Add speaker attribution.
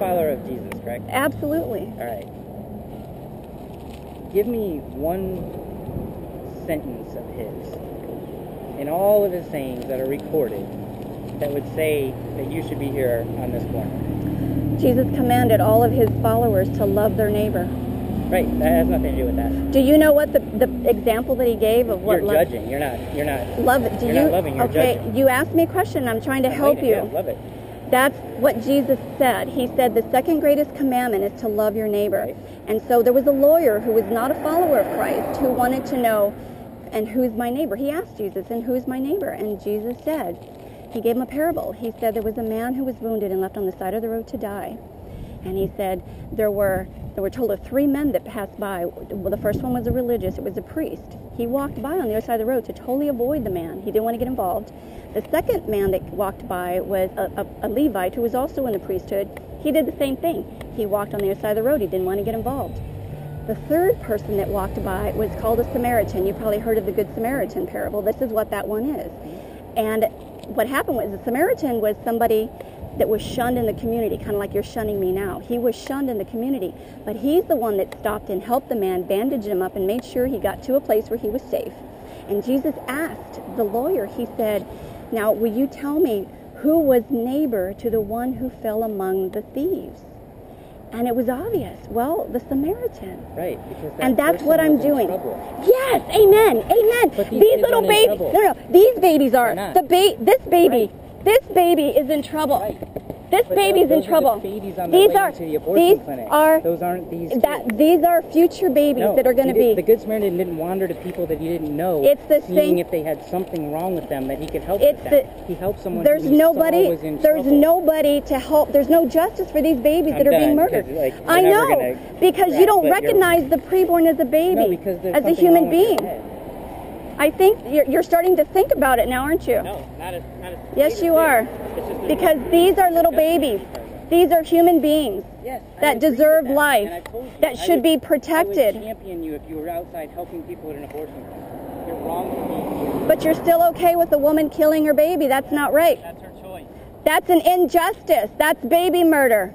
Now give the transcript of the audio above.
Speaker 1: follower of Jesus, correct?
Speaker 2: Absolutely.
Speaker 1: All right. Give me one sentence of his in all of his sayings that are recorded that would say that you should be here on this corner.
Speaker 2: Jesus commanded all of his followers to love their neighbor.
Speaker 1: Right, that has nothing to do with that.
Speaker 2: Do you know what the example that he gave of what
Speaker 1: you're judging? You're not
Speaker 2: love it?
Speaker 1: Not loving, you're judging.
Speaker 2: You asked me a question. I'm trying to help you.
Speaker 1: Yeah, love it.
Speaker 2: That's what Jesus said. He said the second greatest commandment is to love your neighbor.
Speaker 1: Right.
Speaker 2: And so there was a lawyer who was not a follower of Christ who wanted to know, and who's my neighbor? He asked Jesus, and who's my neighbor? And Jesus said, he gave him a parable. He said there was a man who was wounded and left on the side of the road to die. And he said there were told of 3 men that passed by. Well, the first one was a religious. It was a priest. He walked by on the other side of the road to totally avoid the man. He didn't want to get involved. The second man that walked by was a Levite who was also in the priesthood. He did the same thing. He walked on the other side of the road. He didn't want to get involved. The third person that walked by was called a Samaritan. You probably heard of the Good Samaritan parable. This is what that one is. And what happened was the Samaritan was somebody that was shunned in the community, kind of like you're shunning me now. He was shunned in the community, but he's the one that stopped and helped the man, bandaged him up, and made sure he got to a place where he was safe. And Jesus asked the lawyer, he said, now, will you tell me who was neighbor to the one who fell among the thieves? And it was obvious. Well, the Samaritan.
Speaker 1: Right. Because
Speaker 2: and that's what I'm doing.
Speaker 1: Trouble.
Speaker 2: Yes, amen, amen.
Speaker 1: But
Speaker 2: these little babies. No, these babies are. This baby.
Speaker 1: Right.
Speaker 2: This baby is in trouble.
Speaker 1: Right.
Speaker 2: This baby's in trouble.
Speaker 1: These are these
Speaker 2: are future babies that are going to be.
Speaker 1: The Good Samaritan didn't wander to people that he didn't know, seeing if they had something wrong with them that he could help with that. He helped someone who he saw was in trouble.
Speaker 2: There's nobody to help. There's no justice for these babies that are being murdered. I know, because you don't recognize the preborn as a baby, as a human being. I think you're starting to think about it now, aren't you?
Speaker 1: No, not as
Speaker 2: yes, you are. Because these are little babies. These are human beings that deserve life, that should be protected.
Speaker 1: I would champion you if you were outside helping people with an abortion clinic. You're wrong to be here.
Speaker 2: But you're still okay with a woman killing her baby. That's not right.
Speaker 1: That's her choice.
Speaker 2: That's an injustice. That's baby murder.